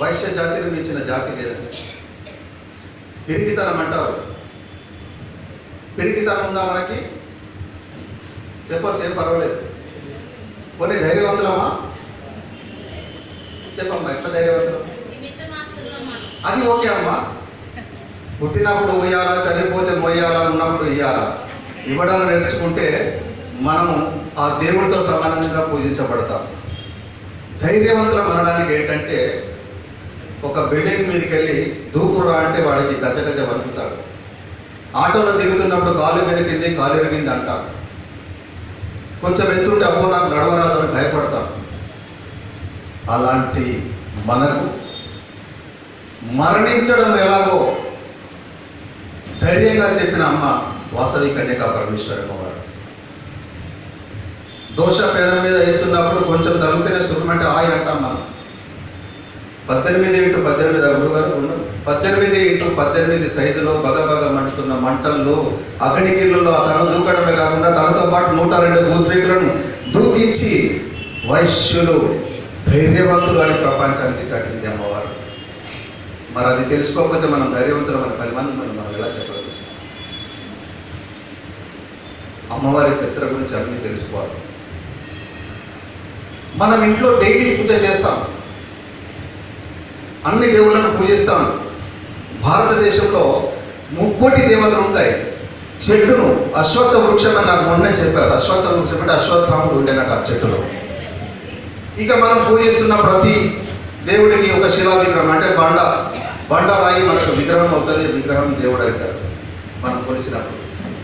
వైశ్య జాతిని మించిన జాతి లేదండి. పిరికితనం అంటారు. పిరికితనం ఉందా మనకి? చెప్పొచ్చు, ఏం పర్వాలేదు. కొన్ని ధైర్యవంతులమా? చెప్పమ్మా, ఎట్లా ధైర్యవంతులు? అది ఓకే అమ్మా. పుట్టినప్పుడు ఉయ్యాలా, చనిపోతే మొయ్యాలా, ఉన్నప్పుడు ఇయ్యాలా. ఇవ్వడం నేర్చుకుంటే మనము ఆ దేవుడితో సమానంగా పూజించబడతాం. ధైర్యవంతులం అనడానికి ఏంటంటే, ఒక బిల్డింగ్ మీదకి వెళ్ళి దూకురా అంటే వాడికి గజగజ వణుకుతాడు. ఆటోలో దిగుతున్నప్పుడు కాలు వెనకింది, కాలు ఎరిగింది అంటాం. కొంచెం ఎత్తుంటే అబ్బో నాకు నడవరాదు అని భయపడతాం. అలాంటి మనకు మరణించడం ఎలాగో ధైర్యంగా చెప్పిన అమ్మ వాసవి కన్యకా పరమేశ్వరమ్మ వారు. దోష పేద మీద వేస్తున్నప్పుడు కొంచెం తగ్గితేనే సుఖమంటే ఆయన అంటాం మనం. 18x18 గురుగారు ఉన్నాడు. 18x18 సైజులో బగబగ మంటుతున్న మంటల్లో, అగ్నిగిర్లలో తను దూకడమే కాకుండా తనతో పాటు 102 పూత్రికులను దూకించి వైశ్యులు ధైర్యవంతులు అని ప్రపంచానికి చాటింది అమ్మవారు. మరి అది తెలుసుకోకపోతే మనం ధైర్యవంతులు మన 10 మంది మనం ఎలా చెప్పగలం? అమ్మవారి చరిత్ర గురించి అన్నీ తెలుసుకోవాలి. మనం ఇంట్లో డైలీ పూజ చేస్తాం, అన్ని దేవుళ్ళను పూజిస్తాం. భారతదేశంలో 30 దేవతలు ఉంటాయి. చెట్టును అశ్వత్థ వృక్షం అని నాకు మొన్నే చెప్పారు. అశ్వత్థ వృక్షం అంటే అశ్వత్థాముడు ఉండేనట ఆ చెట్టులో. ఇక మనం పూజిస్తున్న ప్రతి దేవుడికి ఒక శిలా విగ్రహం అంటే బండరాయి మనకు విగ్రహం అవుతుంది. విగ్రహం దేవుడు అవుతాడు మనం కొలిసినప్పుడు.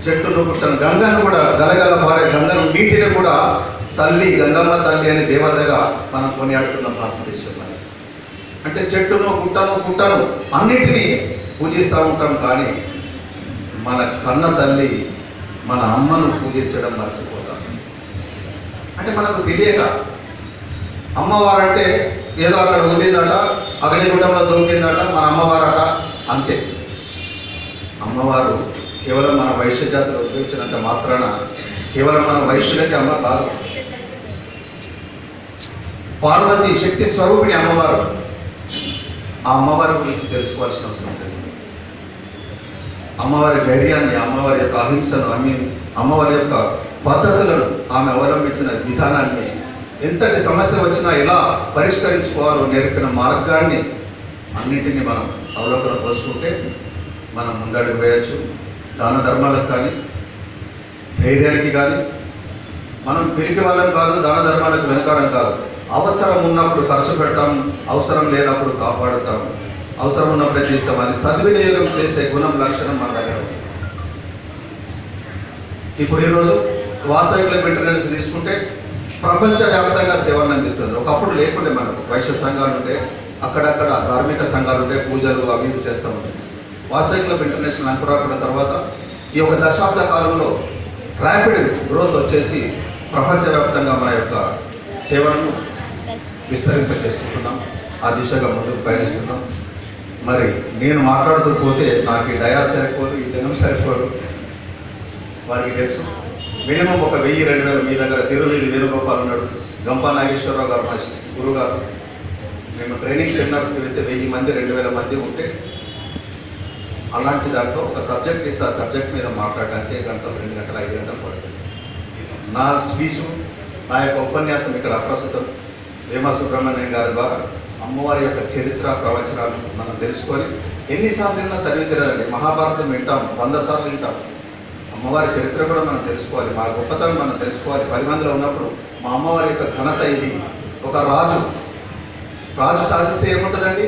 చెట్టును పుట్టను గంగను కూడా, గలగల పారే గంగను, నీటిని కూడా తల్లి, గంగమ్మ తల్లి అనే దేవతగా మనం కొనియాడుతున్న భారతదేశంలో. అంటే చెట్టును పుట్టను అన్నిటినీ పూజిస్తూ ఉంటాం. కానీ మన కన్న తల్లి, మన అమ్మను పూజించడం మర్చిపోతాం. అంటే మనకు తెలియక అమ్మవారంటే ఏదో అక్కడ ఉండిందట, అగ్నిగుండంలో దూకిందట, మన అమ్మవారట, అంతే. అమ్మవారు కేవలం మన వైశ్య జాతిలో ఉపయోగించినంత మాత్రాన కేవలం మన వైశ్యులకి అమ్మ కాదు. పార్వతి శక్తి స్వరూపిణి అమ్మవారు. ఆ అమ్మవారి గురించి తెలుసుకోవాల్సిన అవసరం లేదు. అమ్మవారి ధైర్యాన్ని, అమ్మవారి యొక్క అహింసను, అమ్మవారి యొక్క పద్ధతులను, ఆమె అవలంబించిన విధానాన్ని, ఎంతటి సమస్య వచ్చినా ఎలా పరిష్కరించుకోవాలో నేర్పిన మార్గాన్ని అన్నింటినీ మనం అవలోకన పోసుకుంటే మనం ముందడుగు వేయచ్చు. దాన ధర్మాలకు కానీ, ధైర్యానికి కానీ. మనం పిరికి వాళ్ళం కాదు, దాన ధర్మాలకు వెనకాడం కాదు. అవసరం ఉన్నప్పుడు ఖర్చు పెడతాం, అవసరం లేనప్పుడు కాపాడుతాం, అవసరం ఉన్నప్పుడే తీస్తాం. అది సద్వినియోగం చేసే గుణం, లక్షణం మన దగ్గర ఉంది. ఇప్పుడు ఈరోజు వాసవి క్లబ్ ఇంటర్నేషనల్ తీసుకుంటే ప్రపంచవ్యాప్తంగా సేవలను అందిస్తుంది. ఒకప్పుడు లేకుండే మనకు వైశ్య సంఘాలు ఉంటే, అక్కడక్కడ ధార్మిక సంఘాలు ఉంటే, పూజలు అవి ఇవి చేస్తూ ఉంటాయి. వాసవి క్లబ్ ఇంటర్నేషనల్ అంకురార్పణ తర్వాత ఈ 1 దశాబ్ద కాలంలో ర్యాపిడ్ గ్రోత్ వచ్చేసి ప్రపంచవ్యాప్తంగా మన యొక్క సేవలను విస్తరింపచేసుకుంటున్నాం. ఆ దిశగా ముందుకు పయనిస్తున్నాం. మరి నేను మాట్లాడుతూ పోతే నాకు ఈ డయాస్ సరిపోదు, ఈ జనం సరిపోదు. వారికి తెలుసు. మినిమం ఒక 1000-2000 మీ దగ్గర తిరువీధి వేణుగోపాల్ ఉన్నాడు, గంపా నాగేశ్వరరావు గారు మా గురుగారు. మేము ట్రైనింగ్ సెమినార్స్కి వెళ్తే 1000 మంది 2000 మంది ఉంటే, అలాంటి దాంట్లో ఒక సబ్జెక్ట్ ఇస్తే ఆ సబ్జెక్ట్ మీద మాట్లాడడానికి 1 గంట 2 గంటలు 5 గంటలు పడుతుంది. నా స్పీచు, నా యొక్క ఉపన్యాసం ఇక్కడ అప్రస్తుతం. వేమా సుబ్రహ్మణ్యం గారి ద్వారా అమ్మవారి యొక్క చరిత్ర, ప్రవచనాలు మనం తెలుసుకొని ఎన్నిసార్లు విన్నా చదివితేదండి. మహాభారతం వింటాం, 100 సార్లు వింటాం. అమ్మవారి చరిత్ర కూడా మనం తెలుసుకోవాలి, మా గొప్పతనం మనం తెలుసుకోవాలి. 10 మందిలో ఉన్నప్పుడు మా అమ్మవారి యొక్క ఘనత ఇది. ఒక రాజు శాసిస్తే ఏముంటుందండి?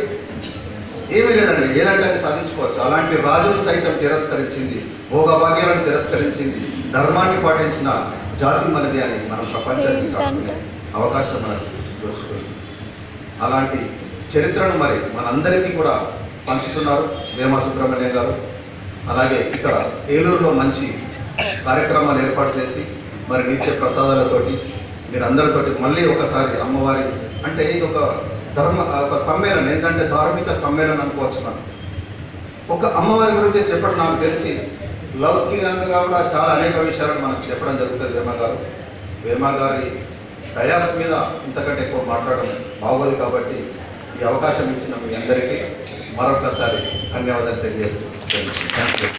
ఏమీ లేదండి, ఏదంటే అది సాధించుకోవచ్చు. అలాంటి రాజును సైతం తిరస్కరించింది, భోగభాగ్యాలను తిరస్కరించింది, ధర్మాన్ని పాటించిన జాతి మనది అని మనం ప్రపంచానికి చాటుకునే అవకాశం మనకు దొరుకుతుంది. అలాంటి చరిత్రను మరి మనందరికీ కూడా పంచుతున్నారు వేమా సుబ్రహ్మణ్యం గారు. అలాగే ఇక్కడ ఏలూరులో మంచి కార్యక్రమాలు ఏర్పాటు చేసి మరి నిత్య ప్రసాదాలతోటి మీరందరితోటి మళ్ళీ ఒకసారి అమ్మవారి అంటే ఇది ఒక సమ్మేళనం, ఏంటంటే ధార్మిక సమ్మేళనం అనుకోవచ్చు. మనం ఒక అమ్మవారి గురించి చెప్పడం నాకు తెలిసి లౌకికంగా కూడా చాలా అనేక విషయాలను మనకు చెప్పడం జరుగుతుంది. వేమా గారి డయాస్ మీద ఇంతకంటే ఎక్కువ మాట్లాడడం బాగోదు కాబట్టి ఈ అవకాశం ఇచ్చిన మీ అందరికీ మరొకసారి ధన్యవాదాలు తెలియజేస్తున్నాను. Thank you.